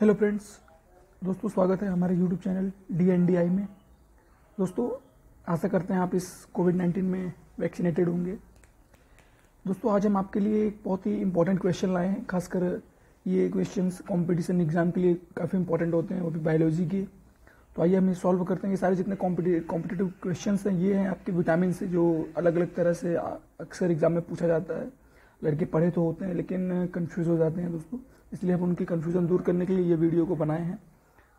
Hello friends, दोस्तों स्वागत है हमारे यूट्यूब चैनल DNDI में। दोस्तों आशा करते हैं आप इस कोविड-19 में वैक्सीनेटेड होंगे। दोस्तों आज हम आपके लिए एक बहुत ही इंपॉर्टेंट क्वेश्चन लाए हैं। खासकर ये क्वेश्चंस कंपटीशन एग्जाम के लिए काफ़ी इंपॉर्टेंट होते हैं, वो भी बायोलॉजी के। तो आइए हम सॉल्व करते हैं। ये सारे जितने कॉम्पिटिटिव क्वेश्चंस हैं ये हैं आपके विटामिन से, जो अलग अलग तरह से अक्सर एग्जाम में पूछा जाता है। लड़के पढ़े तो होते हैं लेकिन कंफ्यूज हो जाते हैं दोस्तों, इसलिए हम उनकी कंफ्यूजन दूर करने के लिए ये वीडियो को बनाए हैं।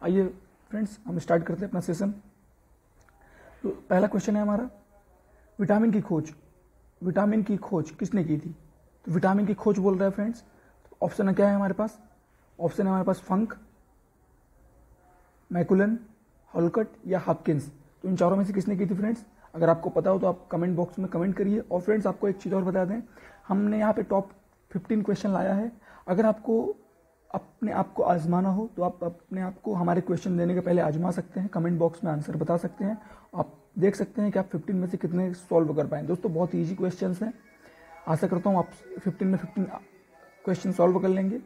आइए फ्रेंड्स हम स्टार्ट करते हैं अपना सेशन। तो पहला क्वेश्चन है हमारा, विटामिन की खोज। विटामिन की खोज किसने की थी? तो विटामिन की खोज बोल रहा है फ्रेंड्स। तो ऑप्शन क्या है हमारे पास? ऑप्शन है हमारे पास फंक, मैकुलन, हॉलकट या हॉपकिंस। तो इन चारों में से किसने की थी फ्रेंड्स? अगर आपको पता हो तो आप कमेंट बॉक्स में कमेंट करिए। और फ्रेंड्स आपको एक चीज़ और बता दें, हमने यहाँ पे टॉप 15 क्वेश्चन लाया है। अगर आपको अपने आप को आजमाना हो तो आप अपने आप को हमारे क्वेश्चन देने के पहले आजमा सकते हैं, कमेंट बॉक्स में आंसर बता सकते हैं। आप देख सकते हैं कि आप 15 में से कितने सॉल्व कर पाएँ। दोस्तों बहुत ईजी क्वेश्चन हैं, आशा करता हूँ आप 15 में 15 क्वेश्चन सॉल्व कर लेंगे।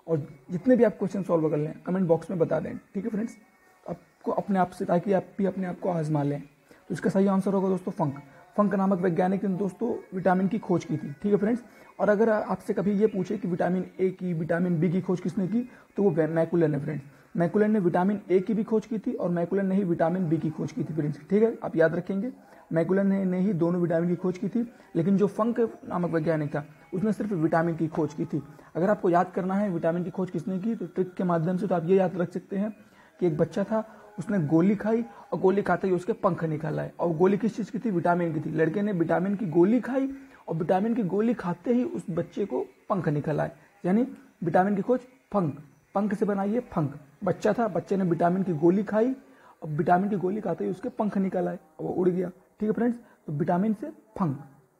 और जितने भी आप क्वेश्चन सॉल्व कर लें कमेंट बॉक्स में बता दें, ठीक है फ्रेंड्स, आपको अपने आप से, ताकि आप भी अपने आप को आजमा लें। तो इसका सही आंसर होगा दोस्तों फंक। फंक नामक वैज्ञानिक ने दोस्तों विटामिन की खोज की थी, ठीक है फ्रेंड्स। और अगर आपसे कभी ये पूछे कि विटामिन ए की, विटामिन बी की खोज किसने की, तो वो मैकुलन है फ्रेंड्स। मैकुलन ने विटामिन ए की भी खोज की थी और मैकुलन ने ही विटामिन बी की खोज की थी फ्रेंड्स, ठीक है, आप याद रखेंगे। मैकुलन ने ही दोनों विटामिन की खोज की थी, लेकिन जो फंक नामक वैज्ञानिक था उसने सिर्फ विटामिन की खोज की थी। अगर आपको याद करना है विटामिन की खोज किसने की, तो ट्रिक के माध्यम से तो आप ये याद रख सकते हैं कि एक बच्चा था, उसने गोली खाई और गोली खाते ही उसके पंख निकल आए। और गोली किस चीज़ की थी? विटामिन की थी। लड़के ने विटामिन की गोली खाई और विटामिन की गोली खाते ही उस बच्चे को पंख निकल आए, यानी विटामिन की खोज फंक। पंख से बनाइए फंक। बच्चा था, बच्चे ने विटामिन की गोली खाई और विटामिन की गोली खाते ही उसके पंख निकल आए और वो उड़ गया, ठीक है फ्रेंड्स। तो विटामिन से फंक,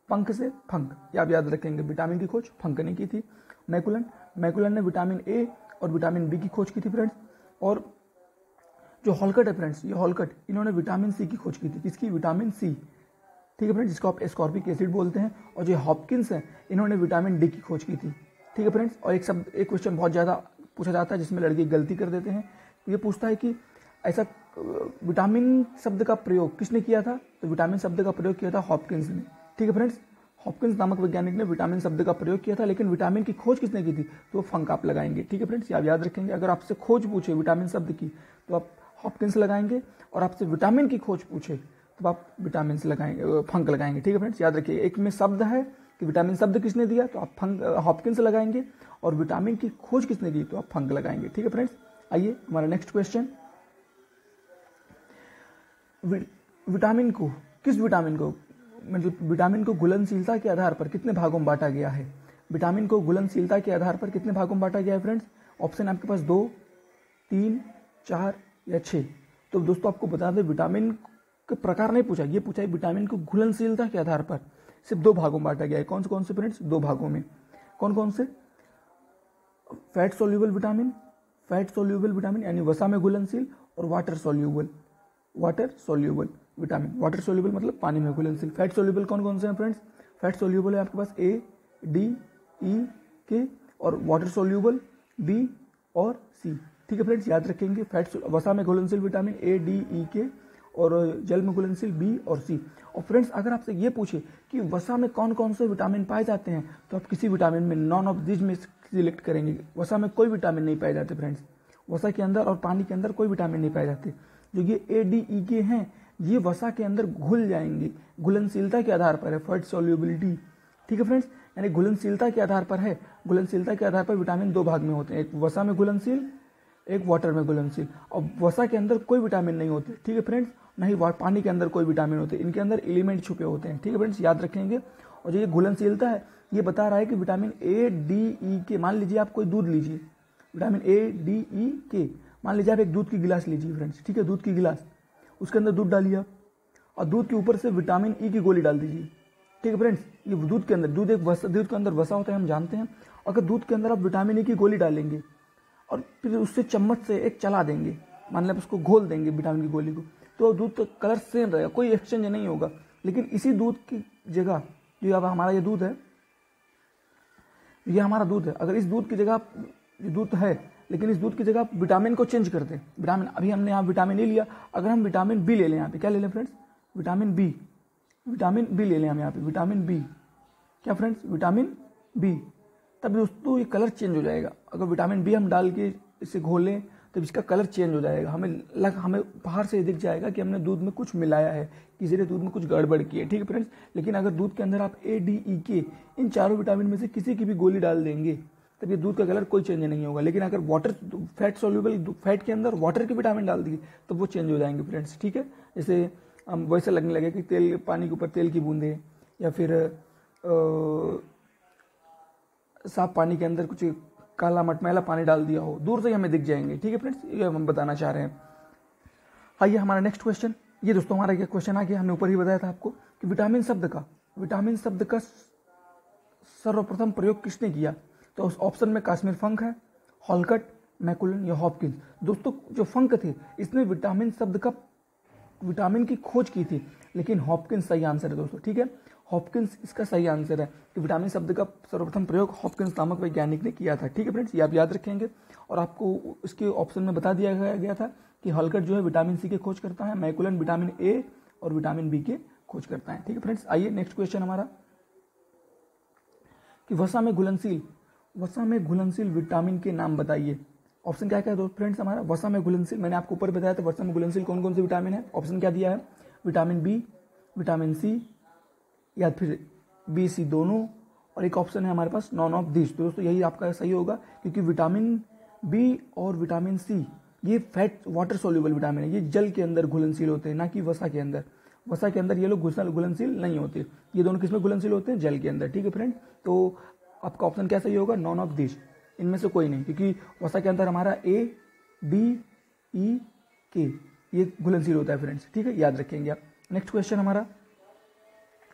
पंख से फंक, ये आप याद रखेंगे। विटामिन की खोज फंक ने की थी। मैकुलन ने विटामिन ए और विटामिन बी की खोज की थी फ्रेंड्स। और जो हॉलकट है फ्रेंड्स, ये हॉलकट, इन्होंने विटामिन सी की खोज की थी। किसकी? विटामिन सी, ठीक है फ्रेंड्स, जिसको आप एस्कॉर्बिक एसिड बोलते हैं। और जो हॉपकिंस है, इन्होंने विटामिन डी की खोज की थी, ठीक है फ्रेंड्स। और एक क्वेश्चन बहुत ज़्यादा पूछा जाता है जिसमें लड़के गलती कर देते हैं। ये पूछता है कि ऐसा विटामिन शब्द का प्रयोग किसने किया था? तो विटामिन शब्द का प्रयोग किया था हॉपकिंस ने, ठीक है फ्रेंड्स। हॉपकिंस नामक वैज्ञानिक ने विटामिन शब्द का प्रयोग किया था, लेकिन विटामिन की खोज किसने की थी? तो फंक आप लगाएंगे, ठीक है फ्रेंड्स, आप याद रखेंगे। अगर आपसे खोज पूछे विटामिन शब्द की तो आप हॉपकिंस लगाएंगे, और आपसे विटामिन की खोज पूछे तो आप विटामिन से लगाएंगे, फंक लगाएंगे, ठीक है फ्रेंड्स, याद रखिए। एक में शब्द है कि विटामिन शब्द किसने दिया तो आप फंक हॉपकिंस लगाएंगे, और विटामिन की खोज किसने की तो आप फंक लगाएंगे, ठीक है फ्रेंड्स। आइए हमारा नेक्स्ट क्वेश्चन, विटामिन को, किस विटामिन को, मतलब विटामिन को घुलनशीलता के आधार पर कितने भागों में बांटा गया है? विटामिन को घुलनशीलता के आधार पर कितने भागों में बांटा गया है फ्रेंड्स? ऑप्शन आपके पास 2, 3, 4 या 6। तो दोस्तों आपको बता दें, विटामिन के प्रकार नहीं पूछा, ये पूछा है विटामिन को घुलनशीलता के आधार पर सिर्फ 2 भागों में बांटा गया है। कौन से फ्रेंड्स? 2 भागों में। कौन से? फैट सोल्यूबल विटामिन, यानी वसा में घुलनशील, और water soluble vitamin. Water soluble मतलब पानी में घुलनशील। फैट सोल्यूबल कौन से हैं फ्रेंड्स? फैट सोल्यूबल है आपके पास A, D, E, K, और वाटर सोल्यूबल B और C, ठीक है फ्रेंड्स, याद रखेंगे। फैट वसा में घुलनशील vitamin A, D, E, K, और जल में घुलनशील B और C। और फ्रेंड्स अगर आपसे ये पूछे कि वसा में कौन से विटामिन पाए जाते हैं, तो आप किसी विटामिन में नॉन ऑफ दिस में सिलेक्ट करेंगे। वसा में कोई विटामिन नहीं पाए जाते फ्रेंड्स, वसा के अंदर और पानी के अंदर कोई विटामिन नहीं पाए जाते। जो ये A, D, E, K हैं, ये वसा के अंदर घुल जाएंगे, घुलनशीलता के आधार पर है, फैट सोल्यूबिलिटी, ठीक है फ्रेंड्स, यानी घुलनशीलता के आधार पर है। घुलनशीलता के आधार पर विटामिन 2 भाग में होते हैं, एक वसा में घुलनशील, एक वाटर में घुलनशील। और वसा के अंदर कोई विटामिन नहीं होते, ठीक है फ्रेंड्स, नहीं पानी के अंदर कोई विटामिन होते, इनके अंदर एलिमेंट छुपे होते हैं, ठीक है फ्रेंड्स, याद रखेंगे। और जो ये घुलनशीलता है, ये बता रहा है कि vitamin A, D, E, K, मान लीजिए आप कोई दूध लीजिए, vitamin A, D, E, K, मान लीजिए आप एक दूध की गिलास लीजिए फ्रेंड्स, ठीक है, दूध की गिलास, उसके अंदर दूध डालिए आप, और दूध के ऊपर से विटामिन E की गोली डाल दीजिए, ठीक है फ्रेंड्स। ये दूध के अंदर, दूध के अंदर वसा होता है, हम जानते हैं। अगर दूध के अंदर आप विटामिन E की गोली डालेंगे और फिर उससे चम्मच से एक चला देंगे, मान लो उसको घोल देंगे विटामिन की गोली को, तो दूध का कलर सेम रहेगा, कोई एक्सचेंज नहीं होगा। लेकिन इसी दूध की जगह, जो अब हमारा ये हमारा दूध है, अगर इस दूध की जगह दूध है लेकिन इस दूध की जगह आप विटामिन को चेंज कर दें, विटामिन, अभी हमने यहाँ विटामिन ए लिया, अगर हम विटामिन बी ले लें, यहाँ पे क्या ले लें फ्रेंड्स, विटामिन बी ले लें हम यहाँ पे, विटामिन बी, क्या फ्रेंड्स, विटामिन बी, तब दोस्तों ये कलर चेंज हो जाएगा। अगर विटामिन बी हम डाल के इसे घोलें तब इसका कलर चेंज हो जाएगा, हमें बाहर से दिख जाएगा कि हमने दूध में कुछ मिलाया है, किसी ने दूध में कुछ गड़बड़ की है, ठीक है फ्रेंड्स। लेकिन अगर दूध के अंदर आप ए, डी, ई, के इन चारों विटामिन में से किसी की भी गोली डाल देंगे तब ये दूध का कलर कोई चेंज नहीं होगा। लेकिन अगर वाटर, फैट सोल्यूबल फैट के अंदर वाटर के विटामिन डाल दिए तो वो चेंज हो जाएंगे फ्रेंड्स, ठीक है। जैसे हम वैसे लगने लगे कि तेल, पानी के ऊपर तेल की बूंदे, या फिर साफ पानी के अंदर कुछ काला मटमैला पानी डाल दिया हो, दूर से ही हमें दिख जाएंगे, ठीक है फ्रेंड्स, ये हम बताना चाह रहे हैं। आइए हमारा नेक्स्ट क्वेश्चन, ये दोस्तों हमारा क्या क्वेश्चन आ गया, हमने ऊपर ही बताया था आपको कि विटामिन शब्द का सर्वप्रथम प्रयोग किसने किया, तो उस ऑप्शन में काश्मीर फंक है, हॉलकट, मैकुलन या हॉपकिंस। दोस्तों जो फंक थे इसने विटामिन की खोज की थी, लेकिन हॉपकिंस सही आंसर है दोस्तों, ठीक है, हॉपकिंस इसका सही आंसर है कि विटामिन शब्द का सर्वप्रथम प्रयोग हॉपकिंस नामक वैज्ञानिक ने किया था, ठीक है फ्रेंड्स, ये आप याद रखेंगे। और आपको इसके ऑप्शन में बता दिया गया था कि हॉलकट जो है विटामिन सी के खोज करता है, मैकुलन विटामिन ए और विटामिन बी के खोज करता है, ठीक है फ्रेंड्स। आइए नेक्स्ट क्वेश्चन हमारा कि वसा में घुलनशील विटामिन के नाम बताइए। ऑप्शन क्या क्या है दोस्त फ्रेंड्स हमारा, वसा में घुलनशील, मैंने आपको ऊपर बताया था वसा में घुलनशील कौन कौन से विटामिन है। ऑप्शन क्या दिया है, विटामिन बी, विटामिन सी, या फिर बी सी दोनों, और एक ऑप्शन है हमारे पास नॉन ऑफ दिस। तो दोस्तों यही आपका सही होगा, क्योंकि विटामिन बी और विटामिन सी ये फैट वाटर सोल्यूबल विटामिन है, ये जल के अंदर घुलनशील होते हैं, ना कि वसा के अंदर। वसा के अंदर ये लोग घुलनशील नहीं होते, ये दोनों किसमें घुलनशील होते हैं, जल के अंदर, ठीक है फ्रेंड। तो आपका ऑप्शन क्या सही होगा, नॉन ऑफ दिस, इनमें से कोई नहीं, क्योंकि वसा के अंदर हमारा ए, डी, ई, के ये घुलनशील होता है फ्रेंड्स, ठीक है, याद रखेंगे आप। नेक्स्ट क्वेश्चन हमारा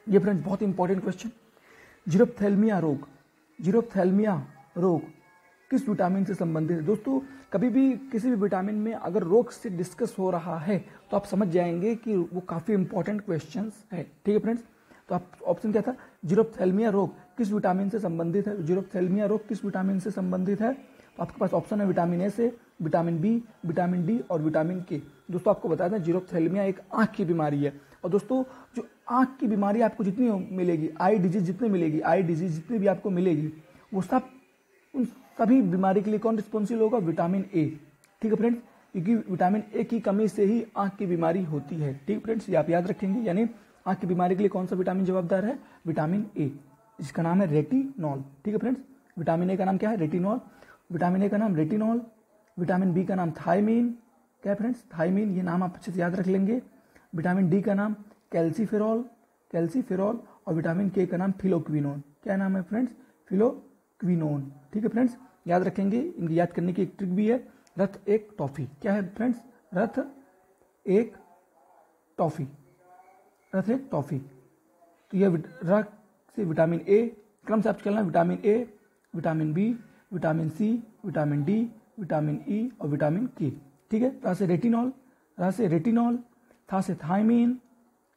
ये फ्रेंड्स बहुत इंपॉर्टेंट क्वेश्चन, जीरोप्थैल्मिया रोग किस विटामिन से संबंधित है। दोस्तों कभी भी किसी भी विटामिन में अगर रोग से डिस्कस हो रहा है तो आप समझ जाएंगे कि वो काफ़ी इंपॉर्टेंट क्वेश्चंस है, ठीक है फ्रेंड्स। तो आप ऑप्शन क्या था, जीरोप्थैल्मिया रोग किस विटामिन से संबंधित है, जीरोप्थैल्मिया रोग किस विटामिन से संबंधित है। तो आपके पास ऑप्शन है विटामिन ए से, विटामिन बी, विटामिन डी और विटामिन के। दोस्तों आपको बता दें जीरोप्थैल्मिया एक आँख की बीमारी है, और दोस्तों जो आँख की बीमारी आपको जितनी मिलेगी, आई डिजीज जितनी भी आपको मिलेगी, वो सब उन सभी बीमारी के लिए कौन रिस्पॉन्सिबल होगा, विटामिन ए, ठीक है फ्रेंड्स, क्योंकि विटामिन ए की कमी से ही आँख की बीमारी होती है, ठीक है फ्रेंड्स, ये आप याद रखेंगे। यानी आँख की बीमारी के लिए कौन सा विटामिन जवाबदार है, विटामिन ए, जिसका नाम है रेटिनॉल, ठीक है फ्रेंड्स। विटामिन ए का नाम क्या है, रेटिनॉल, विटामिन ए का नाम रेटिनॉल, विटामिन बी का नाम थायमीन, क्या है फ्रेंड्स, थायमीन, ये नाम आप अच्छे से याद रख लेंगे। विटामिन डी का नाम कैल्सीफेरॉल और विटामिन के का नाम फिलोक्विनोन, क्या नाम है फ्रेंड्स, फिलोक्विनोन, ठीक है फ्रेंड्स, याद रखेंगे। इनकी याद करने की एक ट्रिक भी है, रथ एक टॉफी, क्या है फ्रेंड्स, रथ एक टॉफी। तो यह रथ से विटामिन ए, क्रम से आप चलना, vitamin A, vitamin B, vitamin C, vitamin D, vitamin E और विटामिन के, ठीक है। रा से रेटिनॉल, था से थायमीन,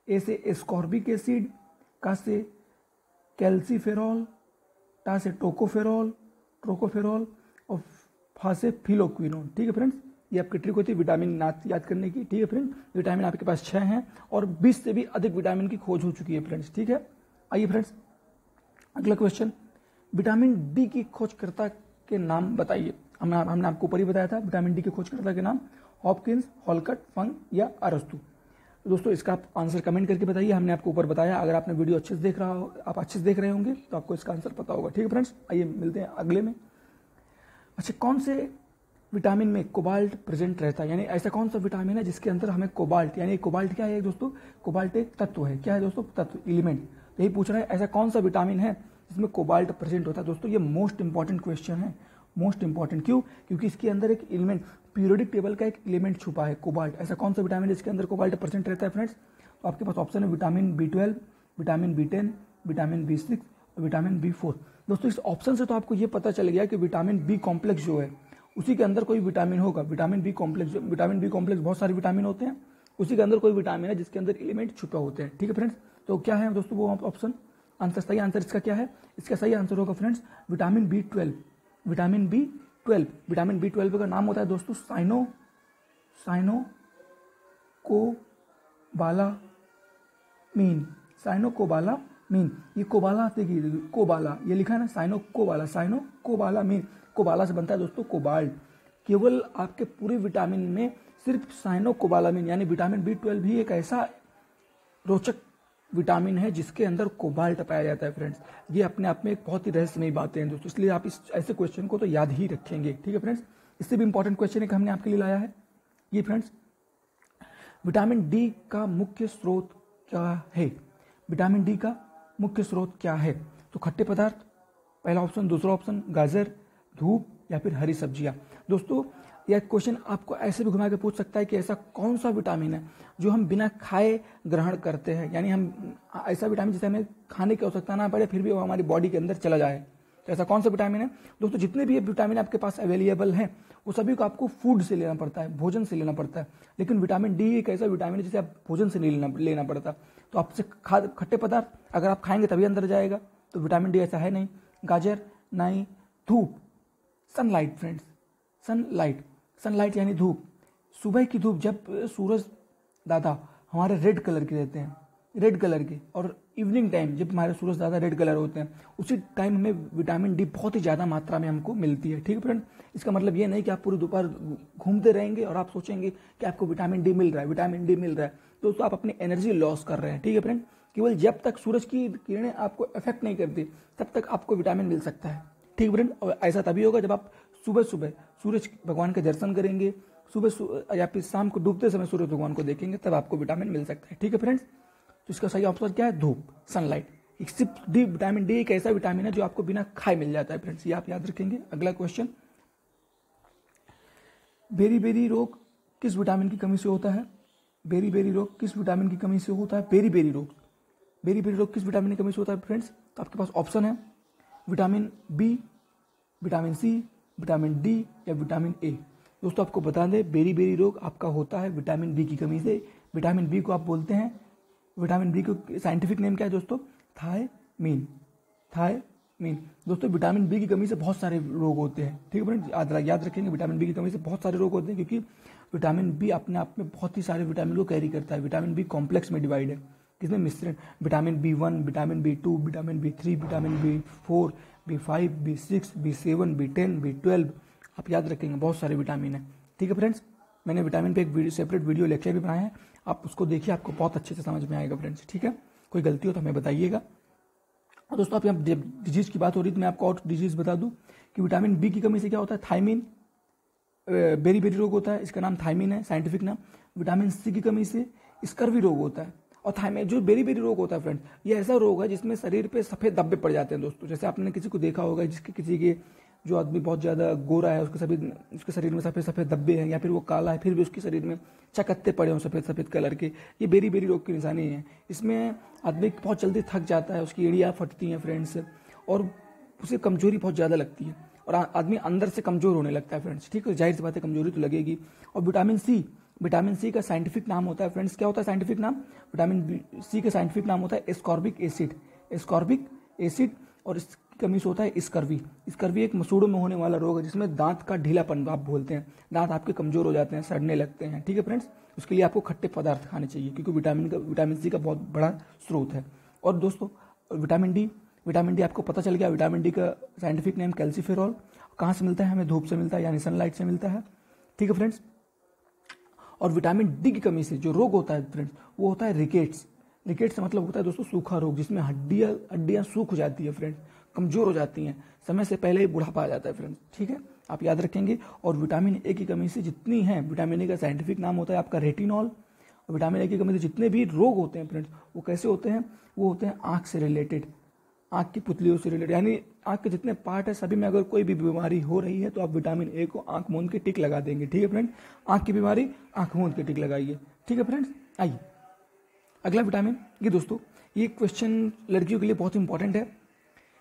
ए से एस्कॉर्बिक एसिड, का से कैल्सीफेरॉल, टा से टोकोफेरॉल और फा से फिलोक्विनोन, ठीक है फ्रेंड्स। ये आपकी ट्रिक होती है विटामिन याद करने की, ठीक है फ्रेंड्स। विटामिन आपके पास 6 हैं और 20 से भी अधिक विटामिन की खोज हो चुकी है फ्रेंड्स, ठीक है। आइए फ्रेंड्स अगला क्वेश्चन, विटामिन डी की खोजकर्ता के नाम बताइए। हमने आपको ऊपर ही बताया था विटामिन डी के खोजकर्ता के नाम, हॉपकिंस, हॉलकट, फंक या अरस्तु। दोस्तों इसका आप आंसर कमेंट करके बताइए, हमने आपको ऊपर बताया। अगर आपने वीडियो अच्छे से देख रहे होंगे तो आपको इसका आंसर पता होगा, ठीक है फ्रेंड्स। आइए मिलते हैं अगले में। अच्छा, कौन से विटामिन में कोबाल्ट प्रेजेंट रहता है, यानी ऐसा कौन सा विटामिन है जिसके अंदर हमें कोबाल्ट, यानी कोबाल्ट क्या है दोस्तों, कोबाल्ट एक तत्व है, क्या है दोस्तों, तत्व, एलिमेंट। यही पूछ रहा है ऐसा कौन सा विटामिन है जिसमें कोबाल्ट प्रेजेंट होता है। दोस्तों ये मोस्ट इंपॉर्टेंट क्वेश्चन है, मोस्ट इंपॉर्टेंट क्यों, क्योंकि इसके अंदर एक एलिमेंट, पीरियोडिक टेबल का एक एलिमेंट छुपा है, कोबाल्ट। ऐसा कौन सा विटामिन है जिसके अंदर कोबाल्ट प्रेजेंट रहता है फ्रेंड्स। तो आपके पास ऑप्शन है vitamin B12, vitamin B10, vitamin B6 और विटामिन B4। दोस्तों इस ऑप्शन से तो आपको ये पता चल गया कि विटामिन बी कॉम्प्लेक्स जो है उसी के अंदर कोई विटामिन होगा, विटामिन बी कॉम्प्लेक्स बहुत सारे विटामिन होते हैं, उसी के अंदर कोई विटामिन है जिसके अंदर एलिमेंट छुपे होते हैं, ठीक है फ्रेंड्स। तो क्या है दोस्तों वो ऑप्शन, आंसर, सही आंसर इसका क्या है, इसका सही आंसर होगा friends vitamin B12, B12, vitamin B12 का नाम होता है दोस्तों साइनोकोबालामीन। साइनोकोबालामीन, ये कोबाला आप देखिए, कोबाला ये लिखा है ना, साइनोकोबालामीन। कोबाला से बनता है दोस्तों कोबाल्ट। केवल आपके पूरे विटामिन में सिर्फ साइनोकोबालामीन यानी विटामिन B12 भी एक ऐसा रोचक विटामिन है जिसके अंदर कोबाल्ट पाया जाता है फ्रेंड्स। ये अपने आप में एक बहुत ही रहस्यमयी बातें हैं दोस्तों, इसलिए आप इस ऐसे क्वेश्चन को तो याद ही रखेंगे, ठीक है फ्रेंड्स। इससे भी इंपॉर्टेंट क्वेश्चन एक हमने आपके लिए लाया है ये फ्रेंड्स, विटामिन डी का मुख्य स्रोत क्या है? विटामिन डी का मुख्य स्रोत क्या है? तो खट्टे पदार्थ पहला ऑप्शन, दूसरा ऑप्शन गाजर, धूप या फिर हरी सब्जियां। दोस्तों यह क्वेश्चन आपको ऐसे भी घुमा के पूछ सकता है कि ऐसा कौन सा विटामिन है जो हम बिना खाए ग्रहण करते हैं, यानी हम ऐसा विटामिन जिसे हमें खाने की आवश्यकता ना पड़े फिर भी वो हमारी बॉडी के अंदर चला जाए, तो ऐसा कौन सा विटामिन है? दोस्तों जितने भी विटामिन आपके पास अवेलेबल हैं वो सभी को आपको फूड से लेना पड़ता है, भोजन से लेना पड़ता है, लेकिन विटामिन डी एक ऐसा विटामिन है जिसे आप भोजन से नहीं लेना पड़ता। तो आपसे खट्टे पदार्थ अगर आप खाएंगे तभी अंदर जाएगा, तो विटामिन डी ऐसा है नहीं। गाजर नहीं, धूप, सनलाइट फ्रेंड्स, सनलाइट यानी धूप। सुबह की धूप जब सूरज दादा हमारे रेड कलर के रहते हैं, रेड कलर के, और इवनिंग टाइम जब हमारे सूरज दादा रेड कलर होते हैं उसी टाइम हमें विटामिन डी बहुत ही ज़्यादा मात्रा में हमको मिलती है, ठीक है फ्रेंड। इसका मतलब ये नहीं कि आप पूरी दोपहर घूमते रहेंगे और आप सोचेंगे कि आपको विटामिन डी मिल रहा है, विटामिन डी मिल रहा है, तो आप अपनी एनर्जी लॉस कर रहे हैं, ठीक है फ्रेंड। केवल जब तक सूरज की किरणें आपको इफेक्ट नहीं करती तब तक आपको विटामिन मिल सकता है, ठीक है फ्रेंड। और ऐसा तभी होगा जब आप सुबह सुबह सूरज भगवान के दर्शन करेंगे, सुबह या फिर शाम को डूबते समय सूरज भगवान को देखेंगे, तब आपको विटामिन मिल सकता है, ठीक है फ्रेंड्स। तो इसका सही ऑप्शन क्या है? धूप, सनलाइट। सिर्फ डी, विटामिन डी एक ऐसा विटामिन है जो आपको बिना खाए मिल जाता है फ्रेंड्स, ये आप याद रखेंगे। अगला क्वेश्चन, बेरी रोग किस विटामिन की कमी से होता है? बेरी रोग किस विटामिन की कमी से होता है? बेरी रोग किस विटामिन की कमी से होता है फ्रेंड्स? तो आपके पास ऑप्शन है vitamin B, vitamin C, vitamin D या विटामिन ए। दोस्तों आपको बता दें बेरी रोग आपका होता है विटामिन बी की कमी से। विटामिन बी को आप बोलते हैं, विटामिन बी को साइंटिफिक नेम क्या है दोस्तों? थायमीन। दोस्तों विटामिन बी की कमी से बहुत सारे रोग होते हैं, ठीक है फ्रेंड्स, याद रखेंगे विटामिन बी की कमी से बहुत सारे रोग होते हैं, क्योंकि विटामिन बी अपने आप में बहुत ही सारे विटामिन को कैरी करता है। विटामिन बी कॉम्प्लेक्स में डिवाइड है, किसमें मिश्रण, vitamin B1, vitamin B2, vitamin B3, vitamin B4, B5, B6, B7, B10, B12, आप याद रखेंगे बहुत सारे विटामिन है, ठीक है फ्रेंड्स। मैंने विटामिन पे एक सेपरेट वीडियो लेक्चर भी बनाया है, आप उसको देखिए, आपको बहुत अच्छे से समझ में आएगा फ्रेंड्स, ठीक है। कोई गलती हो तो हमें बताइएगा। और दोस्तों आप यहाँ डिजीज की बात हो रही थी, मैं आपको और डिजीज बता दूं कि विटामिन बी की कमी से क्या होता है? थायमीन, बेरी रोग होता है, इसका नाम थायमीन है साइंटिफिक नाम। विटामिन सी की कमी से स्कर्वी रोग होता है। और थायमीन जो बेरी रोग होता है फ्रेंड्स, ये ऐसा रोग है जिसमें शरीर पे सफेद धब्बे पड़ जाते हैं दोस्तों। जैसे आपने किसी को देखा होगा जिसके किसी के जो आदमी बहुत ज़्यादा गोरा है उसके शरीर में सफ़ेद धब्बे हैं, या फिर वो काला है फिर भी उसके शरीर में चकत्ते पड़े हों सफ़ेद कलर के, ये बेरी रोग की निशानी है। इसमें आदमी बहुत जल्दी थक जाता है, उसकी एड़ियाँ फटती हैं फ्रेंड्स, और उसे कमजोरी बहुत ज़्यादा लगती है और आदमी अंदर से कमज़ोर होने लगता है फ्रेंड्स, ठीक है। जाहिर सी बात है कमजोरी तो लगेगी। और विटामिन सी का साइंटिफिक नाम होता है फ्रेंड्स, क्या होता है साइंटिफिक नाम? विटामिन सी का साइंटिफिक नाम होता है एस्कॉर्बिक एसिड। और इसकी कमी से होता है स्कर्वी एक मसूड़ों में होने वाला रोग है जिसमें दांत का ढीलापन आप बोलते हैं, दांत आपके कमजोर हो जाते हैं, सड़ने लगते हैं, ठीक है फ्रेंड्स। उसके लिए आपको खट्टे पदार्थ खाने चाहिए क्योंकि विटामिन सी का बहुत बड़ा स्रोत है। और दोस्तों विटामिन डी आपको पता चल गया, विटामिन डी का साइंटिफिक नेम कैल्सीफेरॉल। कहाँ से मिलता है? हमें धूप से मिलता है, यानी सनलाइट से मिलता है, ठीक है फ्रेंड्स। और विटामिन डी की कमी से जो रोग होता है फ्रेंड्स वो होता है रिकेट्स का मतलब होता है दोस्तों सूखा रोग, जिसमें हड्डियां सूख जाती है फ्रेंड्स, कमजोर हो जाती हैं, समय से पहले ही बुढ़ापा आ जाता है फ्रेंड्स, ठीक है, आप याद रखेंगे। और विटामिन ए की कमी से जितनी है, विटामिन ए का साइंटिफिक नाम होता है आपका रेटिनॉल। विटामिन ए की कमी से जितने भी रोग होते हैं फ्रेंड्स वो कैसे होते हैं? वो होते हैं आँख से रिलेटेड, आँख की पुतलियों से रिलेटेड, यानी आँख के जितने पार्ट है सभी में अगर कोई भी बीमारी हो रही है तो आप विटामिन ए को आँख मूंद के टिक लगा देंगे, ठीक है फ्रेंड। आँख की बीमारी आँख मूंद के टिक लगाइए, ठीक है फ्रेंड्स। आइए अगला विटामिन, ये दोस्तों ये क्वेश्चन लड़कियों के लिए बहुत इंपॉर्टेंट है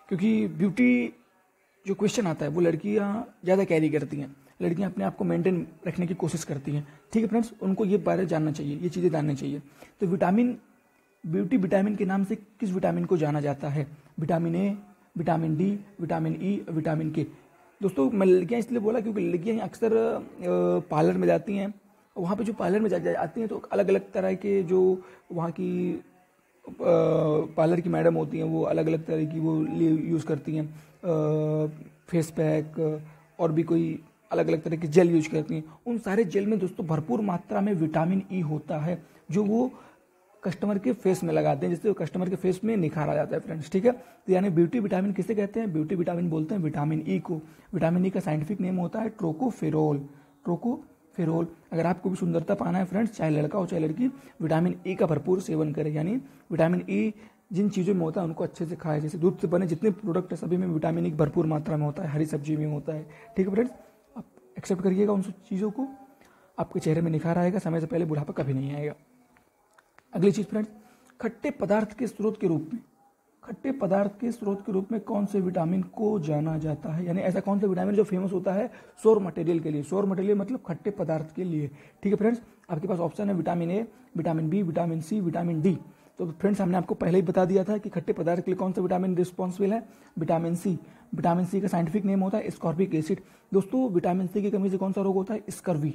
क्योंकि ब्यूटी जो क्वेश्चन आता है वो लड़कियाँ ज़्यादा कैरी करती हैं, लड़कियाँ अपने आप को मेंटेन रखने की कोशिश करती हैं, ठीक है फ्रेंड्स। उनको ये बारे जानना चाहिए, ये चीज़ें जाननी चाहिए। तो विटामिन के नाम से किस विटामिन को जाना जाता है? Vitamin A, vitamin D, vitamin E, vitamin के। दोस्तों मैं लड़कियाँ इसलिए बोला क्योंकि लड़कियाँ अक्सर पार्लर में जाती हैं, वहाँ पे जो पार्लर में जाती हैं तो अलग अलग तरह के जो वहाँ की पार्लर की मैडम होती हैं वो अलग अलग तरह की वो यूज़ करती हैं, फेस पैक और भी कोई अलग अलग तरह के जेल यूज करती हैं। उन सारे जेल में दोस्तों भरपूर मात्रा में विटामिन ई होता है जो वो कस्टमर के फेस में लगाते हैं, जिससे कस्टमर के फेस में निखार आ जाता है फ्रेंड्स, ठीक है। तो यानी ब्यूटी विटामिन किसे कहते हैं? ब्यूटी विटामिन बोलते हैं विटामिन ई को। विटामिन ई का साइंटिफिक नेम होता है ट्रोकोफेरोल। ट्रोकोफेरोल। अगर आपको भी सुंदरता पाना है फ्रेंड्स, चाहे लड़का हो चाहे लड़की, विटामिन ई का भरपूर सेवन करें। यानी विटामिन ई जिन चीज़ों में होता है उनको अच्छे से खाएं, जैसे दूध से बने जितने प्रोडक्ट है सभी में विटामिन ई भरपूर मात्रा में होता है, हरी सब्जी में होता है, ठीक है फ्रेंड्स। आप एक्सेप्ट करिएगा उन चीज़ों को, आपके चेहरे में निखार आएगा, समय से पहले बुढ़ापा कभी नहीं आएगा। अगली चीज फ्रेंड्स, खट्टे पदार्थ के स्रोत के रूप में, खट्टे पदार्थ के स्रोत के रूप में कौन से विटामिन को जाना जाता है? यानी ऐसा कौन सा विटामिन जो फेमस होता है सोर मटेरियल के लिए? सोर मटेरियल मतलब खट्टे पदार्थ के लिए, ठीक है फ्रेंड्स। आपके पास ऑप्शन है vitamin A, vitamin B, vitamin C, vitamin D. तो फ्रेंड्स हमने आपको पहले ही बता दिया था कि खट्टे पदार्थ के लिए कौन सा विटामिन रिस्पॉन्सिबल है, विटामिन सी। विटामिन सी का साइंटिफिक नेम होता है स्कॉर्बिक एसिड। दोस्तों विटामिन सी की कमी से कौन सा रोग होता है? स्कर्वी।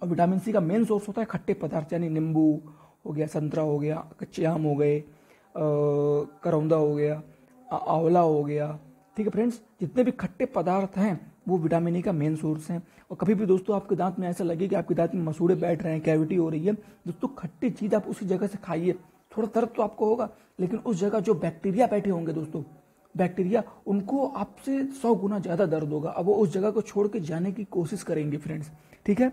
और विटामिन सी का मेन सोर्स होता है खट्टे पदार्थ, यानी नींबू हो गया, संतरा हो गया, कच्चे आम हो गए, करौंदा हो गया, आंवला हो गया, ठीक है फ्रेंड्स। जितने भी खट्टे पदार्थ हैं वो विटामिन ई का मेन सोर्स हैं। और कभी भी दोस्तों आपके दांत में ऐसा लगे कि आपके दांत में मसूड़े बैठ रहे हैं, कैविटी हो रही है, दोस्तों खट्टी चीज़ आप उसी जगह से खाइए। थोड़ा दर्द तो आपको होगा, लेकिन उस जगह जो बैक्टीरिया बैठे होंगे दोस्तों, बैक्टीरिया, उनको आपसे 100 गुना ज़्यादा दर्द होगा। अब वो उस जगह को छोड़ के जाने की कोशिश करेंगे फ्रेंड्स, ठीक है।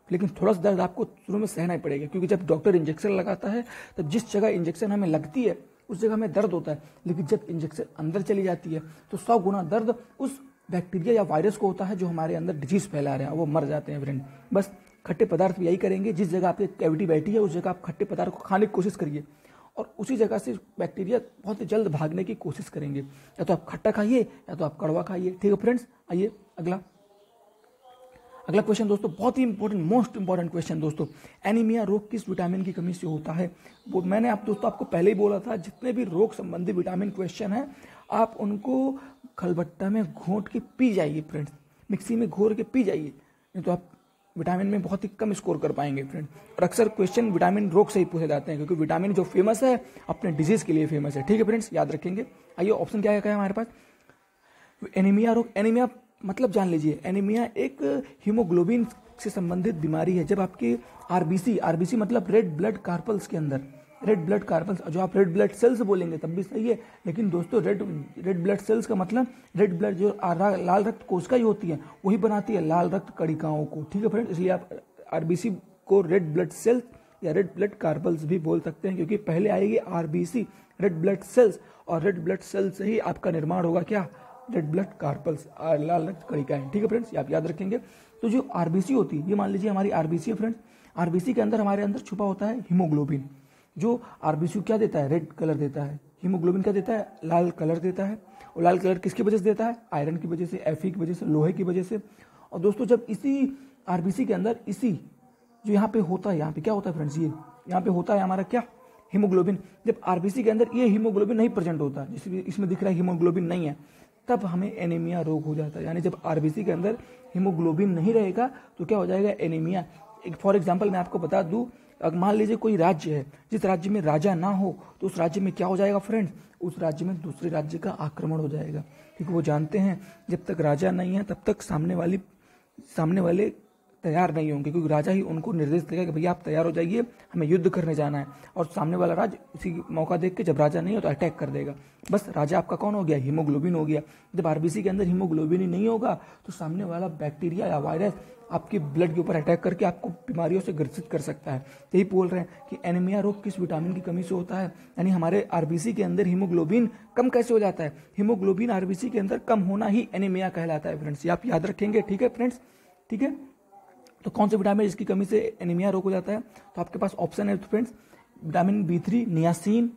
लेकिन थोड़ा सा दर्द आपको शुरू में सहना ही पड़ेगा, क्योंकि जब डॉक्टर इंजेक्शन लगाता है तब जिस जगह इंजेक्शन हमें लगती है उस जगह हमें दर्द होता है, लेकिन जब इंजेक्शन अंदर चली जाती है तो 100 गुना दर्द उस बैक्टीरिया या वायरस को होता है जो हमारे अंदर डिजीज फैला रहे हैं, वो मर जाते हैं फ्रेंड। बस खट्टे पदार्थ भी यही करेंगे, जिस जगह आपकी कैविटी बैठी है उस जगह आप खट्टे पदार्थ को खाने की कोशिश करिए और उसी जगह से बैक्टीरिया बहुत ही जल्द भागने की कोशिश करेंगे। या तो आप खट्टा खाइए या तो आप कड़वा खाइए, ठीक है फ्रेंड्स। आइए अगला क्वेश्चन दोस्तों, बहुत ही इंपॉर्टेंट, मोस्ट इंपॉर्टेंट क्वेश्चन दोस्तों, एनीमिया रोग किस विटामिन की कमी से होता है? वो मैंने आपको पहले ही बोला था, जितने भी रोग संबंधी विटामिन क्वेश्चन है आप उनको खलबट्टा में घोट के पी जाइए फ्रेंड्स, मिक्सी में घोर के पी जाइए, नहीं तो आप विटामिन में बहुत ही कम स्कोर कर पाएंगे फ्रेंड। और अक्सर क्वेश्चन विटामिन रोग से ही पूछे जाते हैं, क्योंकि विटामिन जो फेमस है अपने डिजीज के लिए फेमस है, ठीक है फ्रेंड्स, याद रखेंगे। आइए ऑप्शन क्या है हमारे पास, एनीमिया रोग। एनीमिया मतलब जान लीजिए, एनीमिया एक हीमोग्लोबिन से संबंधित बीमारी है। जब आपके आरबीसी मतलब रेड ब्लड कार्पल्स के अंदर, रेड ब्लड कार्पल्स, जो आप रेड ब्लड सेल्स बोलेंगे तब भी सही है, लेकिन दोस्तों रेड ब्लड सेल्स का मतलब रेड ब्लड जो लाल रक्त कोशिकाएं होती हैं वही बनाती है लाल रक्त कणिकाओं को, ठीक है फ्रेंड। इसलिए आप आरबीसी को रेड ब्लड सेल्स या रेड ब्लड कार्पल्स भी बोल सकते हैं, क्योंकि पहले आएगी आरबीसी रेड ब्लड सेल्स, और रेड ब्लड सेल्स से ही आपका निर्माण होगा क्या, रेड ब्लड कार्पल्स, लाल रक्त कणिकाएं, ठीक है फ्रेंड्स, आप याद रखेंगे। तो जो आरबीसी होती है, ये मान लीजिए हमारी आरबीसी है फ्रेंड्स, आरबीसी के अंदर हमारे अंदर छुपा होता है हीमोग्लोबिन, जो आरबीसी क्या देता है, रेड कलर देता है, हीमोग्लोबिन क्या देता है, लाल कलर देता है। और लाल कलर किसकी वजह से देता है, आयरन की वजह से, एफी की वजह से, लोहे की वजह से। और दोस्तों जब इसी आरबीसी के अंदर इसी जो यहाँ पे होता है, यहाँ पे क्या होता है फ्रेंड्स, ये यहाँ पे होता है हमारा क्या, हीमोग्लोबिन। जब आरबीसी के अंदर ये हीमोग्लोबिन नहीं प्रेजेंट होता, जिसमें इसमें दिख रहा है हीमोग्लोबिन नहीं है, तब हमें एनीमिया रोग हो जाता है। यानी जब आरबीसी के अंदर हीमोग्लोबिन नहीं रहेगा तो क्या हो जाएगा, एनीमिया। फॉर एग्जांपल मैं आपको बता दूं, मान लीजिए कोई राज्य है, जिस राज्य में राजा ना हो तो उस राज्य में क्या हो जाएगा फ्रेंड्स, उस राज्य में दूसरे राज्य का आक्रमण हो जाएगा, क्योंकि वो जानते हैं जब तक राजा नहीं है तब तक सामने वाले तैयार नहीं होंगे, क्योंकि राजा ही उनको निर्देश देगा कि भैया आप तैयार हो जाइए, हमें युद्ध करने जाना है। और सामने वाला राज्य उसी मौका देख के जब राजा नहीं हो तो अटैक कर देगा। बस राजा आपका कौन हो गया, हीमोग्लोबिन हो गया। जब आरबीसी के अंदर हीमोग्लोबिन ही नहीं होगा तो सामने वाला बैक्टीरिया या वायरस आपके ब्लड के ऊपर अटैक करके आपको बीमारियों से ग्रसित कर सकता है। यही बोल रहे हैं कि एनीमिया रोग किस विटामिन की कमी से होता है, यानी हमारे आरबीसी के अंदर हीमोग्लोबिन कम कैसे हो जाता है, हीमोग्लोबिन आरबीसी के अंदर कम होना ही एनीमिया कहलाता है फ्रेंड्स, ये आप याद रखेंगे, ठीक है फ्रेंड्स, ठीक है। तो कौन से विटामिन जिसकी कमी से एनीमिया रोग हो जाता है, तो आपके पास ऑप्शन है फ्रेंड्स, विटामिन बी3 नियासिन,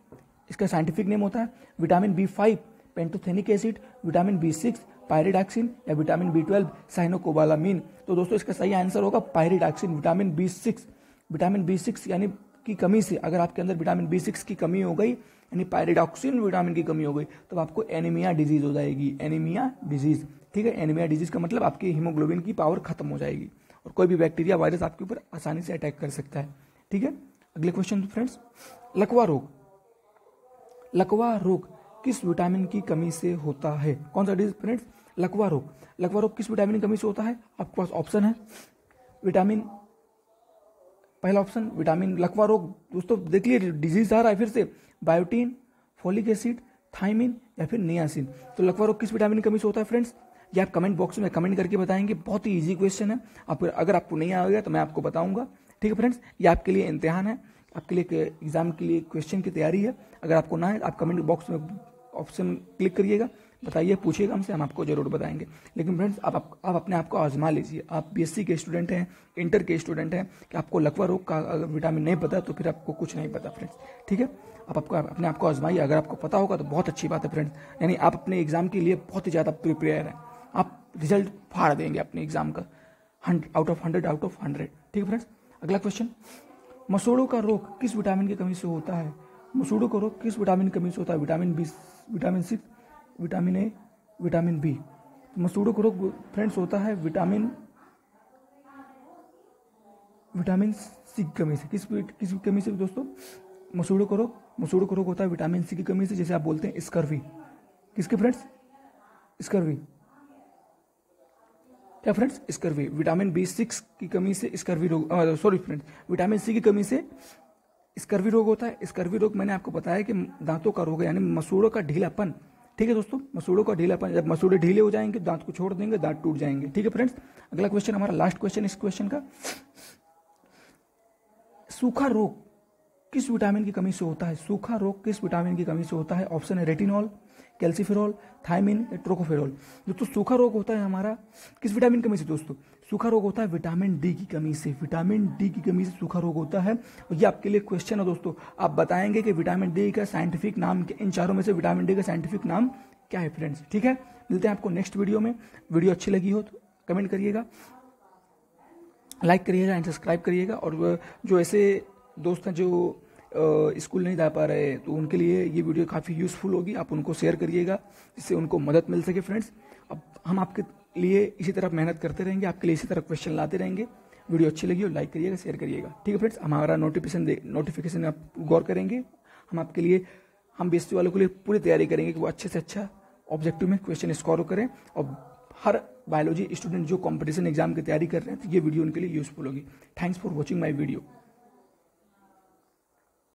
इसका साइंटिफिक नेम होता है, vitamin B five pantothenic acid, vitamin बी6 पायरिडॉक्सिन, या विटामिन बी12 साइनोकोबालामिन। तो दोस्तों इसका सही आंसर होगा पायरिडॉक्सिन, विटामिन बी6 यानी की कमी से, अगर आपके अंदर विटामिन B6 की कमी हो गई, यानी पायरिडॉक्सिन विटामिन की कमी हो गई, तो आपको एनीमिया डिजीज हो जाएगी, एनीमिया डिजीज। ठीक है, एनीमिया डिजीज का मतलब आपकी हीमोग्लोबिन की पावर खत्म हो जाएगी और कोई भी बैक्टीरिया वायरस आपके ऊपर आसानी से अटैक कर सकता है। ठीक है, अगले क्वेश्चन फ्रेंड्स, लकवा रोग। लकवा रोग किस विटामिन की कमी से होता है? कौन सा डिजीज फ्रेंड्स? लकवा रोग। लकवा रोग किस विटामिन की कमी से होता है? आपके पास ऑप्शन है विटामिन, पहला ऑप्शन विटामिन, लकवा रोग दोस्तों देख लिए डिजीज आ रहा है फिर से, बायोटीन, फोलिक एसिड, थायमिन या फिर नियासिन। तो लकवा रोग किस विटामिन की कमी से होता है फ्रेंड्स? ये आप कमेंट बॉक्स में कमेंट करके बताएंगे। बहुत ही इजी क्वेश्चन है, आप अगर आपको नहीं आएगा तो मैं आपको बताऊंगा। ठीक है फ्रेंड्स, ये आपके लिए इम्तिहान है, आपके लिए एग्जाम के लिए क्वेश्चन की तैयारी है। अगर आपको ना है आप कमेंट बॉक्स में ऑप्शन क्लिक करिएगा, बताइए, पूछिएगा हमसे, हम आपको जरूर बताएंगे। लेकिन फ्रेंड्स आप अपने आप को आजमा लीजिए। आप BSc के स्टूडेंट हैं, इंटर के स्टूडेंट हैं, कि आपको लकवा रोग का अगर विटामिन नहीं पता तो फिर आपको कुछ नहीं पता फ्रेंड्स। ठीक है, आपको अपने आप को आजमाइए, अगर आपको पता होगा तो बहुत अच्छी बात है फ्रेंड्स, यानी आप अपने एग्जाम के लिए बहुत ही ज़्यादा प्रिपेयर हैं, आप रिजल्ट फाड़ देंगे अपने एग्जाम का 100 आउट ऑफ 100। ठीक है फ्रेंड्स, अगला क्वेश्चन, मसूड़ों का रोग किस विटामिन की कमी से होता है? मसूड़ों का रोग किस विटामिन की कमी से होता है? Vitamin B, vitamin C, vitamin A, vitamin B। मसूड़ों का रोग फ्रेंड्स होता है विटामिन C की कमी से। किस कमी से दोस्तों? मसूड़ों का रोग होता है विटामिन C की कमी से, जैसे आप बोलते हैं स्कर्वी। किसके फ्रेंड्स? स्कर्वी। क्या फ्रेंड्स? स्कर्वी। विटामिन B6 की कमी से स्कर्वी रोग, सॉरी फ्रेंड्स, विटामिन C की कमी से स्कर्वी रोग होता है। स्कर्वी रोग मैंने आपको बताया कि दांतों का रोग है, यानी मसूड़ों का ढीलापन। ठीक है दोस्तों, मसूड़ों का ढीलापन, जब मसूड़े ढीले हो जाएंगे दांत को छोड़ देंगे, दांत टूट जाएंगे। ठीक है फ्रेंड्स, अगला क्वेश्चन, हमारा लास्ट क्वेश्चन इस क्वेश्चन का, सूखा रोग किस विटामिन की कमी से होता है? सूखा रोग किस विटामिन की कमी से होता है? ऑप्शन है रेटिनॉल, कैल्सीफेरॉल, थायमिन या ट्रोकोफेरॉल। दोस्तों सूखा रोग होता है हमारा किस विटामिन की कमी से? दोस्तों सूखा रोग होता है विटामिन D की कमी से। विटामिन D की कमी से सूखा रोग होता है। और ये आपके लिए क्वेश्चन है दोस्तों, आप बताएंगे कि विटामिन D का साइंटिफिक नाम, इन चारों में से विटामिन D का साइंटिफिक नाम क्या है फ्रेंड्स। ठीक है, मिलते हैं आपको नेक्स्ट वीडियो में। वीडियो अच्छी लगी हो तो कमेंट करिएगा, लाइक करिएगा एंड सब्सक्राइब करिएगा। और जो ऐसे दोस्त हैं जो स्कूल नहीं जा पा रहे, तो उनके लिए ये वीडियो काफ़ी यूज़फुल होगी, आप उनको शेयर करिएगा जिससे उनको मदद मिल सके फ्रेंड्स। अब हम आपके लिए इसी तरह मेहनत करते रहेंगे, आपके लिए इसी तरह क्वेश्चन लाते रहेंगे। वीडियो अच्छी लगी हो लाइक करिएगा, शेयर करिएगा। ठीक है फ्रेंड्स, हमारा नोटिफिकेशन आप गौर करेंगे, हम आपके लिए, हम BSc वालों के लिए पूरी तैयारी करेंगे कि वो अच्छे से अच्छा ऑब्जेक्टिव में क्वेश्चन स्कोर करें। और हर बायोलॉजी स्टूडेंट जो कॉम्पिटिशन एग्जाम की तैयारी कर रहे हैं तो ये वीडियो उनके लिए यूजफुल होगी। Thanks for watching my video.